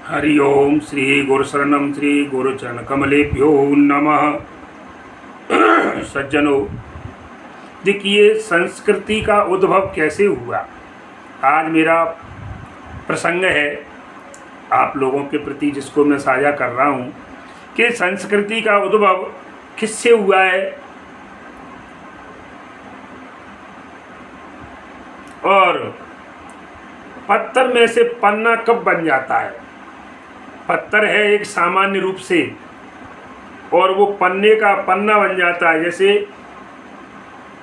हरि ओम श्री गुरुशरणम श्री गुरुचरण कमलेभ्यो नमः। सज्जनों, देखिए संस्कृति का उद्भव कैसे हुआ, आज मेरा प्रसंग है आप लोगों के प्रति, जिसको मैं साझा कर रहा हूँ कि संस्कृति का उद्भव किससे हुआ है और पत्थर में से पन्ना कब बन जाता है। पत्थर है एक सामान्य रूप से, और वो पन्ने का पन्ना बन जाता है। जैसे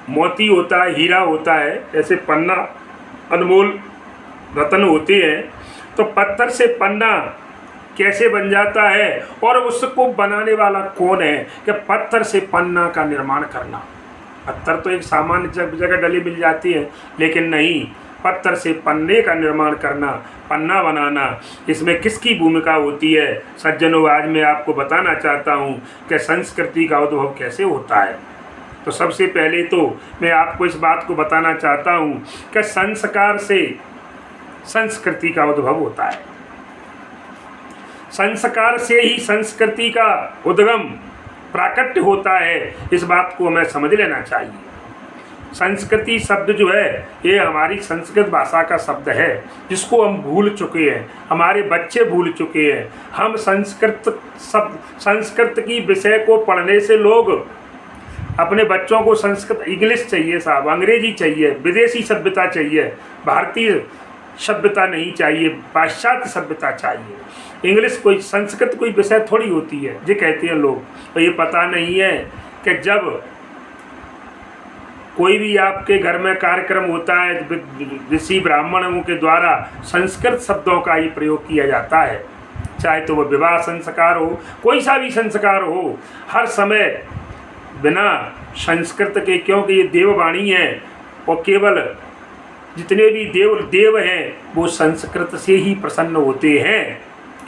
मोती होता है, हीरा होता है, ऐसे पन्ना अनमोल रत्न होते हैं। तो पत्थर से पन्ना कैसे बन जाता है और उसको बनाने वाला कौन है कि पत्थर से पन्ना का निर्माण करना। पत्थर तो एक सामान्य जगह डली मिल जाती है, लेकिन नहीं, पत्थर से पन्ने का निर्माण करना, पन्ना बनाना, इसमें किसकी भूमिका होती है। सज्जनों, आज मैं आपको बताना चाहता हूँ कि संस्कृति का उद्भव कैसे होता है। तो सबसे पहले तो मैं आपको इस बात को बताना चाहता हूँ कि संस्कार से संस्कृति का उद्भव होता है। संस्कार से ही संस्कृति का उद्गम प्राकट्य होता है, इस बात को हमें समझ लेना चाहिए। संस्कृति शब्द जो है ये हमारी संस्कृत भाषा का शब्द है, जिसको हम भूल चुके हैं, हमारे बच्चे भूल चुके हैं। हम संस्कृत की विषय को पढ़ने से लोग अपने बच्चों को संस्कृत इंग्लिश चाहिए साहब, अंग्रेजी चाहिए, विदेशी सभ्यता चाहिए, भारतीय सभ्यता नहीं चाहिए, पाश्चात्य सभ्यता चाहिए। इंग्लिश कोई, संस्कृत कोई विषय थोड़ी होती है, ये कहते हैं लोग। तो ये पता नहीं है कि जब कोई भी आपके घर में कार्यक्रम होता है, ऋषि ब्राह्मणों के द्वारा संस्कृत शब्दों का ही प्रयोग किया जाता है। चाहे तो वह विवाह संस्कार हो, कोई सा भी संस्कार हो, हर समय बिना संस्कृत के, क्योंकि ये देववाणी है और केवल जितने भी देव हैं वो संस्कृत से ही प्रसन्न होते हैं।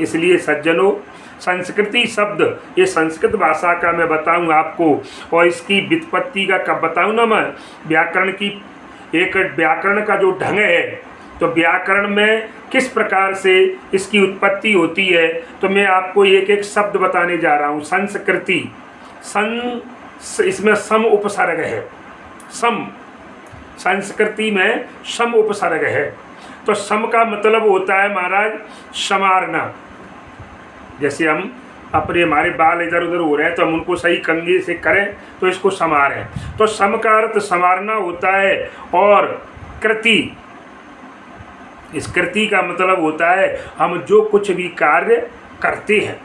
इसलिए सज्जनों, संस्कृति शब्द ये संस्कृत भाषा का मैं बताऊं आपको, और इसकी व्युत्पत्ति का कब बताऊं ना मैं, व्याकरण की, एक व्याकरण का जो ढंग है, तो व्याकरण में किस प्रकार से इसकी उत्पत्ति होती है, तो मैं आपको एक एक शब्द बताने जा रहा हूं। संस्कृति, इसमें सम उपसर्ग है, सम, संस्कृति में सम उपसर्ग है। तो सम का मतलब होता है महाराज संवारना। जैसे हम हमारे बाल इधर उधर हो रहे हैं तो हम उनको सही कंघी से करें तो इसको संवारें। तो सम का अर्थ संवारना होता है। और कृति, इस कृति का मतलब होता है हम जो कुछ भी कार्य करते हैं।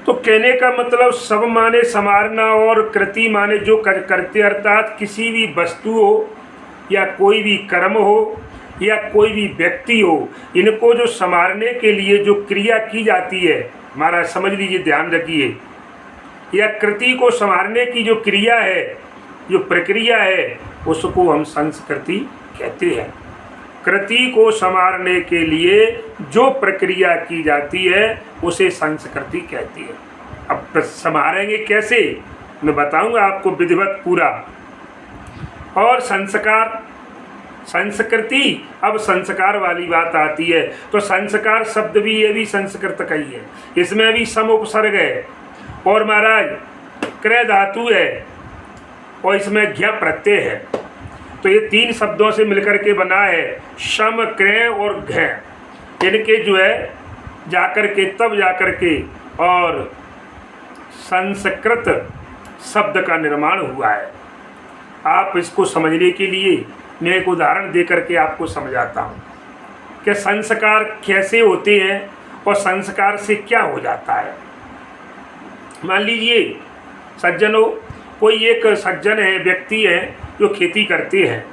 तो कहने का मतलब सब माने संवारना और कृति माने जो करते, अर्थात किसी भी वस्तु हो या कोई भी कर्म हो या कोई भी व्यक्ति हो, इनको जो संवारने के लिए जो क्रिया की जाती है, महाराज समझ लीजिए, ध्यान रखिए, या कृति को संवारने की जो क्रिया है, जो प्रक्रिया है, उसको हम संस्कृति कहते हैं। कृति को संवारने के लिए जो प्रक्रिया की जाती है उसे संस्कृति कहती है। अब संवारेंगे कैसे, मैं बताऊंगा आपको विधिवत पूरा। और संस्कार, संस्कृति, अब संस्कार वाली बात आती है। तो संस्कार शब्द भी, ये भी संस्कृत का ही है, इसमें भी सम उपसर्ग है और महाराज क्रय धातु है और इसमें घ्य प्रत्यय है। तो ये तीन शब्दों से मिलकर के बना है, सम, क्रय और घ्य। इनके जो है जाकर के, तब जाकर के और संस्कृत शब्द का निर्माण हुआ है। आप इसको समझने के लिए मैं एक उदाहरण दे करके आपको समझाता हूँ कि संस्कार कैसे होते हैं और संस्कार से क्या हो जाता है। मान लीजिए सज्जनों, कोई एक सज्जन है, व्यक्ति है जो खेती करते हैं।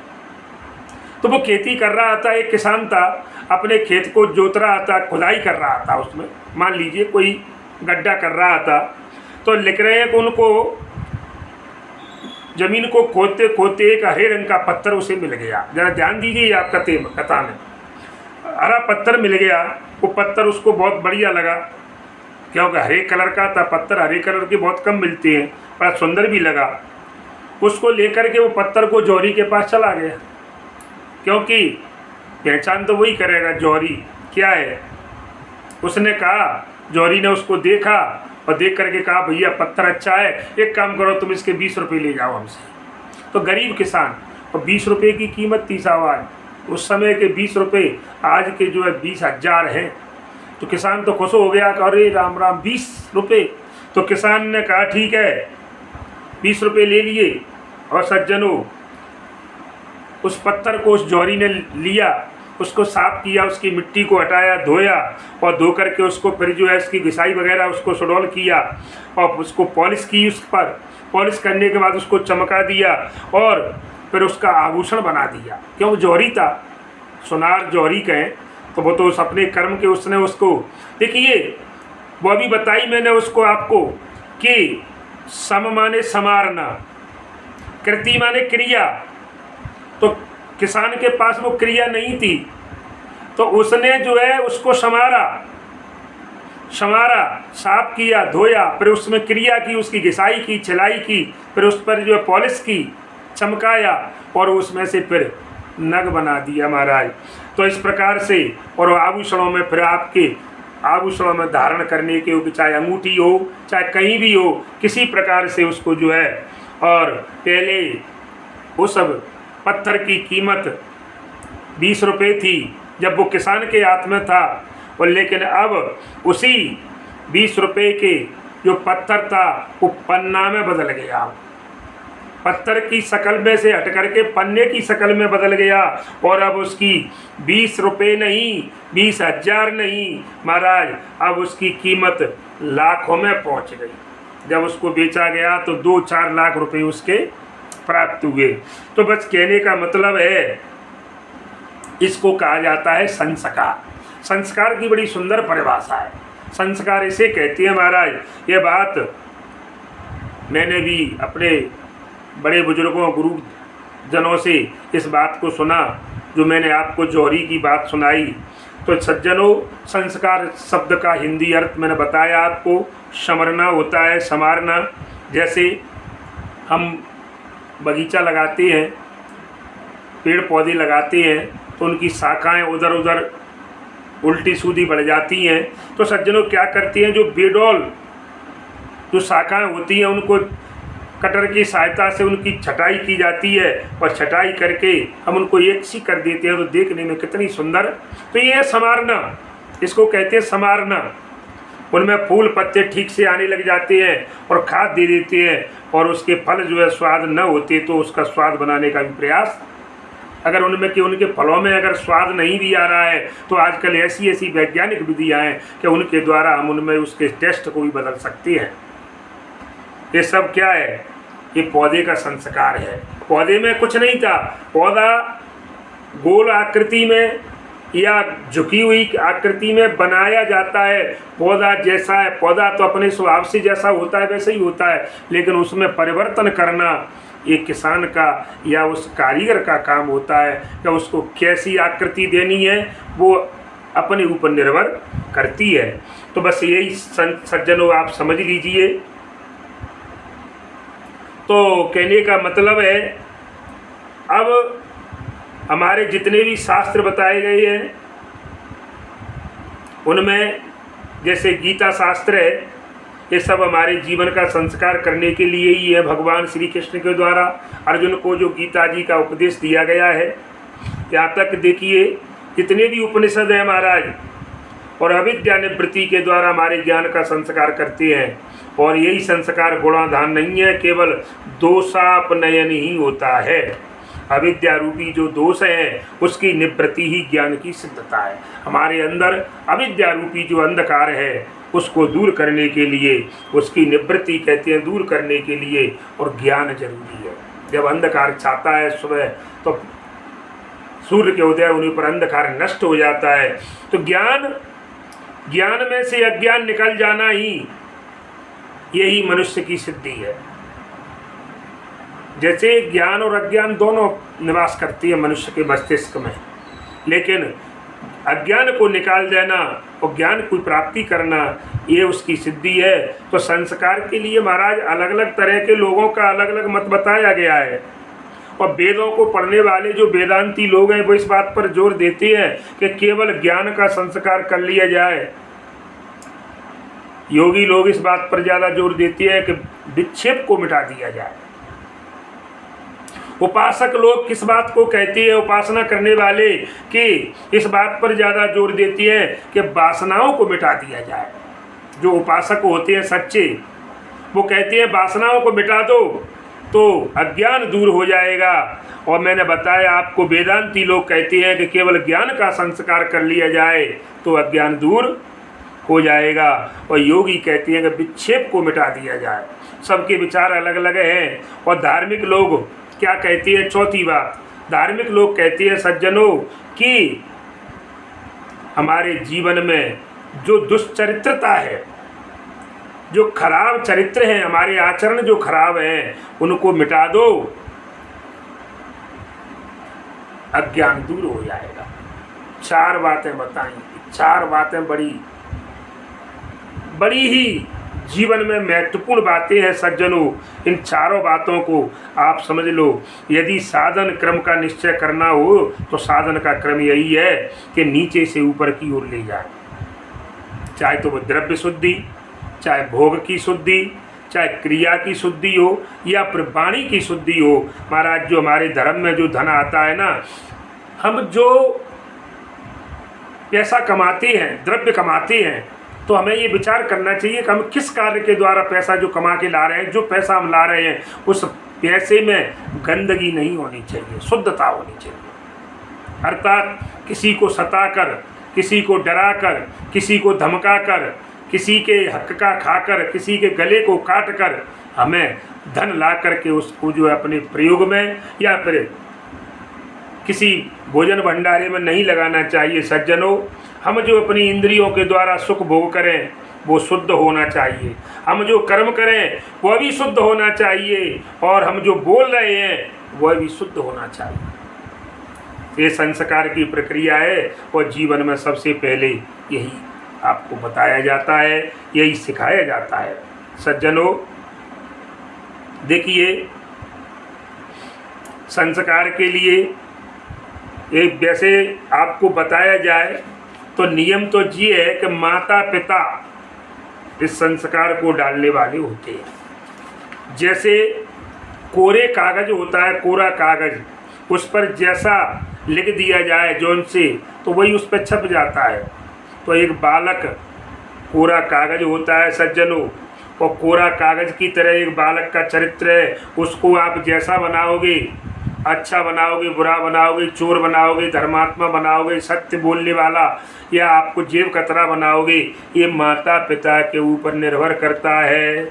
तो वो खेती कर रहा था, एक किसान था, अपने खेत को जोत रहा था, खुदाई कर रहा था, उसमें मान लीजिए कोई गड्ढा कर रहा था। तो लिख रहे हैं कि उनको जमीन को खोदते खोदते एक हरे रंग का पत्थर उसे मिल गया। जरा ध्यान दीजिए, आपका कथा में हरा पत्थर मिल गया। वो पत्थर उसको बहुत बढ़िया लगा, क्योंकि हरे कलर का था पत्थर, हरे कलर के बहुत कम मिलते हैं, बड़ा सुंदर भी लगा। उसको लेकर के वो पत्थर को जौहरी के पास चला गया, क्योंकि पहचान तो वही करेगा जौहरी क्या है। उसने कहा, जौहरी ने उसको देखा और देख करके कहा भैया पत्थर अच्छा है, एक काम करो तुम इसके 20 रुपये ले जाओ हमसे। तो गरीब किसान, और 20 रुपये की कीमत थी साहब, उस समय के 20 रुपये आज के जो है 20,000 हैं। तो किसान तो खुश हो गया कि अरे राम राम 20 रुपये। तो किसान ने कहा ठीक है 20 रुपये ले लिए। और सज्जनों, उस पत्थर को उस जौहरी ने लिया, उसको साफ किया, उसकी मिट्टी को हटाया, धोया, और धो करके उसको फिर जो है इसकी घिसाई वगैरह उसको सुडौल किया और उसको पॉलिश की। उस पर पॉलिश करने के बाद उसको चमका दिया और फिर उसका आभूषण बना दिया। क्यों? जौहरी था, सुनार जौहरी कहें तो वो तो उस अपने कर्म के उसने उसको, देखिए वो अभी बताई मैंने उसको आपको कि सम माने समारना, कृति माने क्रिया। तो किसान के पास वो क्रिया नहीं थी, तो उसने जो है उसको समारा, साफ किया, धोया, फिर उसमें क्रिया की, उसकी घिसाई की, छिलाई की, फिर उस पर जो है पॉलिश की, चमकाया और उसमें से फिर नग बना दिया महाराज। तो इस प्रकार से, और आभूषणों में फिर आपके आभूषणों में धारण करने के, चाहे अंगूठी हो चाहे कहीं भी हो, किसी प्रकार से उसको जो है। और पहले वो सब पत्थर की कीमत 20 रुपये थी जब वो किसान के हाथ में था, और लेकिन अब उसी 20 रुपये के जो पत्थर था वो पन्ना में बदल गया। पत्थर की शक्ल में से हट करके पन्ने की शक्ल में बदल गया, और अब उसकी 20 रुपये नहीं, 20,000 नहीं महाराज, अब उसकी कीमत लाखों में पहुंच गई। जब उसको बेचा गया तो 2-4 लाख रुपए उसके प्राप्त हुए। तो बस कहने का मतलब है, इसको कहा जाता है संस्कार। संस्कार की बड़ी सुंदर परिभाषा है। संस्कार इसे कहते हैं महाराज। ये बात मैंने भी अपने बड़े बुजुर्गों, गुरुजनों से इस बात को सुना, जो मैंने आपको जौहरी की बात सुनाई। तो सज्जनों, संस्कार शब्द का हिंदी अर्थ मैंने बताया आपको, संवरना होता है, संवारना। जैसे हम बगीचा लगाते हैं, पेड़ पौधे लगाते हैं, तो उनकी शाखाएं उधर उधर उल्टी सीधी बढ़ जाती हैं। तो सज्जनों क्या करती हैं, जो बेडौल जो शाखाएं होती हैं उनको कटर की सहायता से उनकी छटाई की जाती है, और छटाई करके हम उनको एक सी कर देते हैं, तो देखने में कितनी सुंदर। तो ये है संवारना, इसको कहते हैं संवारना। उनमें फूल पत्ते ठीक से आने लग जाते हैं और खाद दे देते हैं, और उसके फल जो है स्वाद न होते तो उसका स्वाद बनाने का भी प्रयास, अगर उनमें कि उनके फलों में अगर स्वाद नहीं भी आ रहा है, तो आजकल ऐसी ऐसी वैज्ञानिक विधियाँ हैं कि उनके द्वारा हम उनमें उसके टेस्ट को भी बदल सकते हैं। ये सब क्या है? ये पौधे का संस्कार है। पौधे में कुछ नहीं था, पौधा गोल आकृति में या झुकी हुई आकृति में बनाया जाता है। पौधा जैसा है, पौधा तो अपने स्वभाव से जैसा होता है वैसे ही होता है, लेकिन उसमें परिवर्तन करना ये किसान का या उस कारीगर का काम होता है, कि उसको कैसी आकृति देनी है वो अपने ऊपर निर्भर करती है। तो बस यही सज्जनों आप समझ लीजिए। तो कहने का मतलब है, अब हमारे जितने भी शास्त्र बताए गए हैं उनमें जैसे गीता शास्त्र है, ये सब हमारे जीवन का संस्कार करने के लिए ही है। भगवान श्री कृष्ण के द्वारा अर्जुन को जो गीता जी का उपदेश दिया गया है, यहाँ तक देखिए जितने भी उपनिषद हैं महाराज, और अविद्या निवृत्ति के द्वारा हमारे ज्ञान का संस्कार करते हैं। और यही संस्कार गुणाधान नहीं है, केवल दोषापनयन ही होता है। अविद्या रूपी जो दोष है उसकी निवृत्ति ही ज्ञान की सिद्धता है। हमारे अंदर अविद्या रूपी जो अंधकार है उसको दूर करने के लिए, उसकी निवृत्ति कहते हैं दूर करने के लिए, और ज्ञान जरूरी है। जब अंधकार छाता है सुबह, तो सूर्य के उदय होने पर अंधकार नष्ट हो जाता है। तो ज्ञान में से अज्ञान निकल जाना ही यही मनुष्य की सिद्धि है। जैसे ज्ञान और अज्ञान दोनों निवास करती है मनुष्य के मस्तिष्क में, लेकिन अज्ञान को निकाल देना और ज्ञान की प्राप्ति करना ये उसकी सिद्धि है। तो संस्कार के लिए महाराज अलग अलग तरह के लोगों का अलग अलग मत बताया गया है, और वेदों को पढ़ने वाले जो वेदांती लोग हैं वो इस बात पर जोर देते हैं कि केवल ज्ञान का संस्कार कर लिया जाए। योगी लोग इस बात पर ज़्यादा जोर देते हैं कि विक्षेप को मिटा दिया जाए। उपासक लोग किस बात को कहते हैं, उपासना करने वाले कि इस बात पर ज़्यादा जोर देते हैं कि वासनाओं को मिटा दिया जाए। जो उपासक होते हैं सच्चे, वो कहते हैं वासनाओं को मिटा दो तो अज्ञान दूर हो जाएगा। और मैंने बताया आपको वेदांती लोग कहते हैं कि केवल ज्ञान का संस्कार कर लिया जाए तो अज्ञान दूर हो जाएगा। और योगी कहते हैं कि विक्षेप को मिटा दिया जाए। सबके विचार अलग अलग हैं। और धार्मिक लोग क्या कहते हैं, चौथी बात, धार्मिक लोग कहते हैं सज्जनों कि हमारे जीवन में जो दुष्चरित्रता है, जो खराब चरित्र हैं, हमारे आचरण जो खराब हैं, उनको मिटा दो, अज्ञान दूर हो जाएगा। 4 बातें बताई, 4 बातें बड़ी ही जीवन में महत्वपूर्ण बातें हैं सज्जनों। इन चारों बातों को आप समझ लो। यदि साधन क्रम का निश्चय करना हो तो साधन का क्रम यही है कि नीचे से ऊपर की ओर ले जाए। चाहे तो वो द्रव्य शुद्धि, चाहे भोग की शुद्धि, चाहे क्रिया की शुद्धि हो या फिर वाणी की शुद्धि हो। महाराज, जो हमारे धर्म में जो धन आता है ना, हम जो पैसा कमाते हैं, द्रव्य कमाते हैं, तो हमें ये विचार करना चाहिए कि हम किस कार्य के द्वारा पैसा जो कमा के ला रहे हैं, जो पैसा हम ला रहे हैं, उस पैसे में गंदगी नहीं होनी चाहिए, शुद्धता होनी चाहिए। अर्थात किसी को सताकर, किसी को डराकर, किसी को धमकाकर, किसी के हक का खाकर, किसी के गले को काट कर हमें धन ला करके उसको जो है अपने प्रयोग में या फिर किसी भोजन भंडारे में नहीं लगाना चाहिए। सज्जनों, हम जो अपनी इंद्रियों के द्वारा सुख भोग करें वो शुद्ध होना चाहिए। हम जो कर्म करें वह भी शुद्ध होना चाहिए और हम जो बोल रहे हैं वह भी शुद्ध होना चाहिए। ये संस्कार की प्रक्रिया है और जीवन में सबसे पहले यही आपको बताया जाता है, यही सिखाया जाता है। सज्जनों, देखिए, संस्कार के लिए एक वैसे आपको बताया जाए तो नियम तो ये है कि माता पिता इस संस्कार को डालने वाले होते हैं। जैसे कोरे कागज होता है, कोरा कागज, उस पर जैसा लिख दिया जाए जौन से, तो वही उस पर छप जाता है। तो एक बालक कोरा कागज होता है सज्जनों, और कोरा कागज की तरह एक बालक का चरित्र है। उसको आप जैसा बनाओगे, अच्छा बनाओगे, बुरा बनाओगे, चोर बनाओगे, धर्मात्मा बनाओगे, सत्य बोलने वाला, या आपको जेब कतरा बनाओगे, ये माता पिता के ऊपर निर्भर करता है।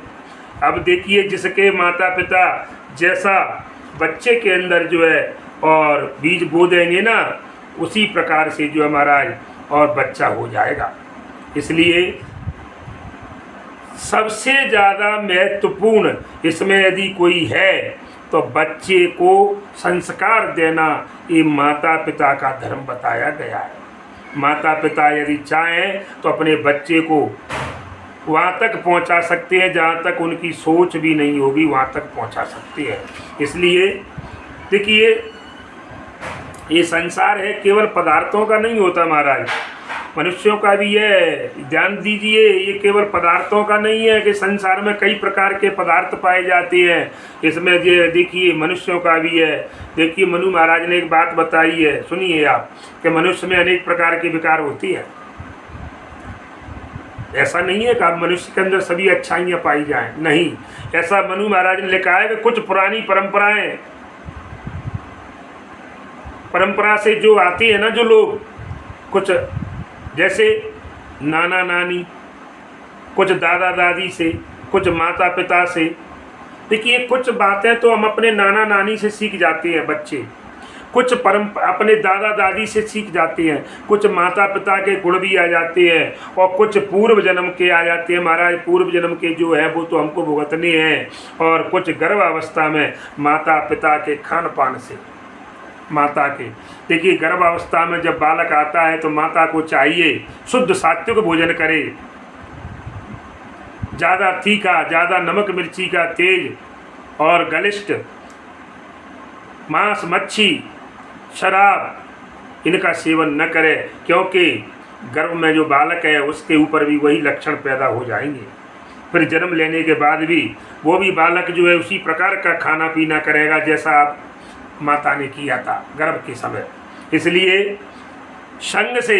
अब देखिए, जिसके माता पिता जैसा बच्चे के अंदर जो है और बीज बो देंगे ना, उसी प्रकार से जो है महाराज और बच्चा हो जाएगा। इसलिए सबसे ज़्यादा महत्वपूर्ण इसमें यदि कोई है तो बच्चे को संस्कार देना, ये माता पिता का धर्म बताया गया है। माता पिता यदि चाहें तो अपने बच्चे को वहाँ तक पहुँचा सकते हैं जहाँ तक उनकी सोच भी नहीं होगी, वहाँ तक पहुँचा सकते हैं। इसलिए देखिए, ये संसार है केवल पदार्थों का नहीं होता महाराज, मनुष्यों का भी है। ध्यान दीजिए, ये केवल पदार्थों का नहीं है कि संसार में कई प्रकार के पदार्थ पाए जाते हैं। इसमें ये देखिए मनुष्यों का भी है। देखिए, मनु महाराज ने एक बात बताई है, सुनिए आप, कि मनुष्य में अनेक प्रकार के विकार होती है। ऐसा नहीं है कि आप मनुष्य के अंदर सभी अच्छाइयाँ पाई जाएं, नहीं। ऐसा मनु महाराज ने लिखा है कि कुछ पुरानी परंपरा से जो आती है ना, जो लोग, कुछ जैसे नाना नानी, कुछ दादा दादी से, कुछ माता पिता से। देखिए, कुछ बातें तो हम अपने नाना नानी से सीख जाते हैं बच्चे, कुछ अपने दादा दादी से सीख जाते हैं, कुछ माता पिता के गुण भी आ जाते हैं और कुछ पूर्व जन्म के आ जाते हैं महाराज। पूर्व जन्म के जो है वो तो हमको भुगतने हैं, और कुछ गर्भावस्था में माता पिता के खान पान से, माता के। देखिए, गर्भावस्था में जब बालक आता है तो माता को चाहिए शुद्ध सात्विक भोजन करे, ज़्यादा तीखा, ज़्यादा नमक मिर्ची का तेज और गलिष्ठ मांस, मच्छी, शराब इनका सेवन न करें, क्योंकि गर्भ में जो बालक है उसके ऊपर भी वही लक्षण पैदा हो जाएंगे। फिर जन्म लेने के बाद भी वो भी बालक जो है उसी प्रकार का खाना पीना करेगा जैसा आप माता ने किया था गर्भ के समय। इसलिए संग से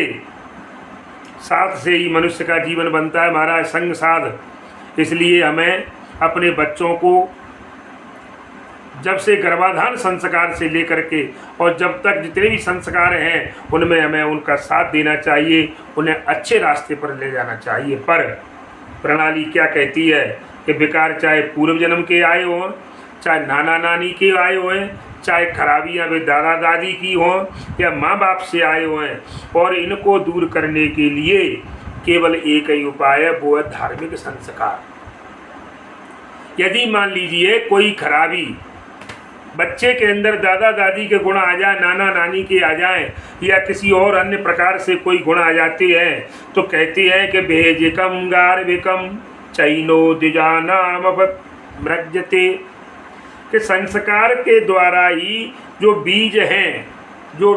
साथ से ही मनुष्य का जीवन बनता है महाराज, संग साध। इसलिए हमें अपने बच्चों को जब से गर्भाधान संस्कार से लेकर के और जब तक जितने भी संस्कार हैं उनमें हमें उनका साथ देना चाहिए, उन्हें अच्छे रास्ते पर ले जाना चाहिए। पर प्रणाली क्या कहती है कि विकार चाहे पूर्व जन्म के आए हों, चाहे नाना नानी के आए हों, चाहे खराबियाँ वे दादा दादी की हों या माँ बाप से आए हों, और इनको दूर करने के लिए केवल एक ही उपाय है, वो है धार्मिक संस्कार। यदि मान लीजिए कोई खराबी बच्चे के अंदर दादा दादी के गुण आ जाए, नाना नानी के आ जाएं, या किसी और अन्य प्रकार से कोई गुण आ जाते हैं, तो कहते हैं कि भेजिकम गार्भिकम चैनो द्विजानाम मृज्यते, कि संस्कार के द्वारा ही जो बीज हैं, जो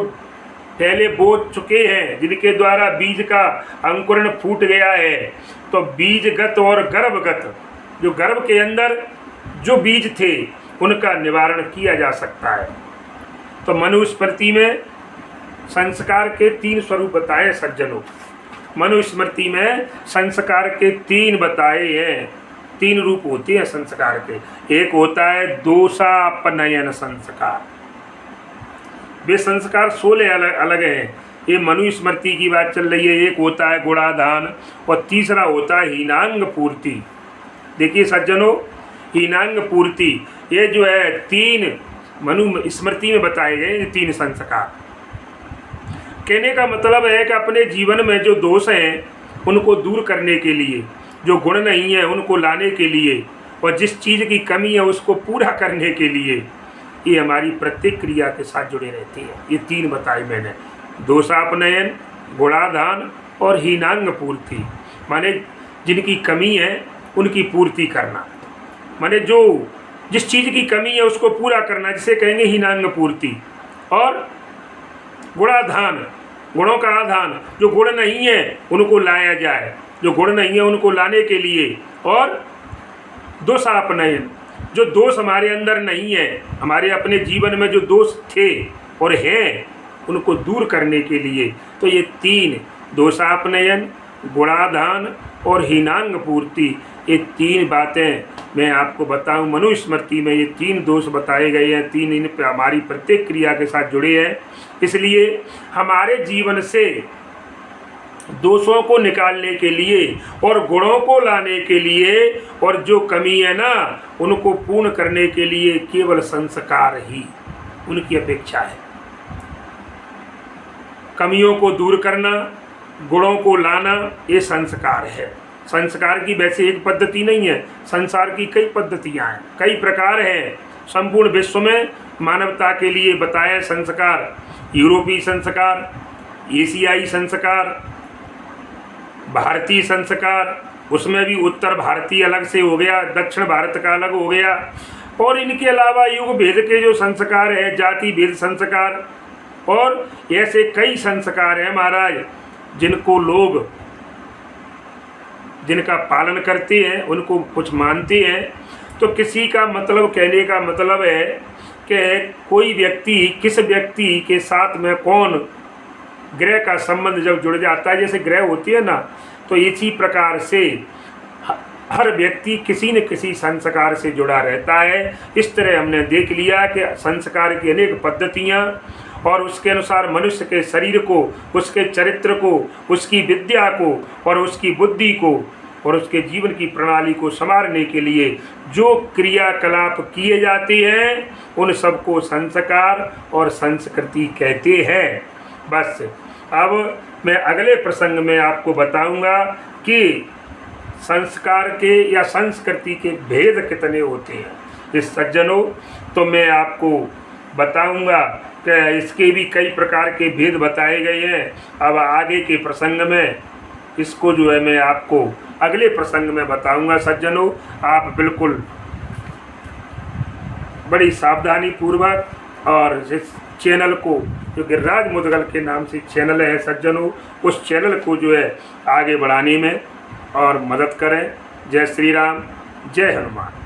पहले बोध चुके हैं, जिनके द्वारा बीज का अंकुरण फूट गया है, तो बीजगत और गर्भगत, जो गर्भ के अंदर जो बीज थे उनका निवारण किया जा सकता है। तो मनुस्मृति में संस्कार के 3 स्वरूप बताए सज्जनों। मनुस्मृति में संस्कार के 3 बताए हैं, 3 रूप होते हैं संस्कार के। एक होता है दोषापनयन संस्कार, वे संस्कार 16 अलग हैं, ये मनुस्मृति की बात चल रही है। एक होता है गुणाधान और तीसरा होता है हीनांग पूर्ति। देखिए सज्जनों, हीनांग पूर्ति ये जो है 3 मनुस्मृति में बताए गए 3 संस्कार। कहने का मतलब है कि अपने जीवन में जो दोष हैं उनको दूर करने के लिए, जो गुण नहीं है उनको लाने के लिए, और जिस चीज़ की कमी है उसको पूरा करने के लिए, ये हमारी प्रत्येक क्रिया के साथ जुड़े रहती है। ये 3 बताए मैंने, दोषापनयन, गुणाधान और हीनांग पूर्ति। माने जिनकी कमी है उनकी पूर्ति करना, माने जो जिस चीज़ की कमी है उसको पूरा करना, जिसे कहेंगे हीनांग पूर्ति। और गुणाधान, गुणों का आधान, जो गुण नहीं है उनको लाया जाए, जो गुण नहीं है उनको लाने के लिए। और दोषापनयन, जो दोष हमारे अंदर नहीं है, हमारे अपने जीवन में जो दोष थे और हैं उनको दूर करने के लिए। तो ये 3 दोषापनयन, गुणाधान और हीनांग पूर्ति, ये 3 बातें मैं आपको बताऊं। मनुस्मृति में ये 3 दोष बताए गए हैं, 3 इन पर हमारी प्रत्येक क्रिया के साथ जुड़े हैं। इसलिए हमारे जीवन से दोषों को निकालने के लिए और गुणों को लाने के लिए और जो कमी है ना उनको पूर्ण करने के लिए केवल संस्कार ही उनकी अपेक्षा है। कमियों को दूर करना, गुणों को लाना, ये संस्कार है। संस्कार की वैसे एक पद्धति नहीं है, संसार की कई पद्धतियाँ हैं, कई प्रकार हैं। संपूर्ण विश्व में मानवता के लिए बताए संस्कार, यूरोपीय संस्कार, एशियाई संस्कार, भारतीय संस्कार, उसमें भी उत्तर भारतीय अलग से हो गया, दक्षिण भारत का अलग हो गया, और इनके अलावा युग भेद के जो संस्कार है, जाति भेद संस्कार, और ऐसे कई संस्कार हैं महाराज जिनको लोग जिनका पालन करते हैं, उनको कुछ मानते हैं। तो किसी का मतलब, कहने का मतलब है कि कोई व्यक्ति किस व्यक्ति के साथ में कौन ग्रह का संबंध जब जुड़ जाता है, जैसे ग्रह होती है ना, तो इसी प्रकार से हर व्यक्ति किसी न किसी संस्कार से जुड़ा रहता है। इस तरह हमने देख लिया कि संस्कार की अनेक पद्धतियाँ, और उसके अनुसार मनुष्य के शरीर को, उसके चरित्र को, उसकी विद्या को और उसकी बुद्धि को और उसके जीवन की प्रणाली को संवारने के लिए जो क्रियाकलाप किए जाते हैं उन सबको संस्कार और संस्कृति कहते हैं। बस अब मैं अगले प्रसंग में आपको बताऊंगा कि संस्कार के या संस्कृति के भेद कितने होते हैं इस सज्जनों। तो मैं आपको बताऊंगा कि इसके भी कई प्रकार के भेद बताए गए हैं। अब आगे के प्रसंग में इसको जो है मैं आपको अगले प्रसंग में बताऊंगा सज्जनों। आप बिल्कुल बड़ी सावधानी पूर्वक और इस चैनल को, जो गिरिराज मुदगल के नाम से चैनल है सज्जनों, उस चैनल को जो है आगे बढ़ाने में और मदद करें। जय श्री राम, जय हनुमान।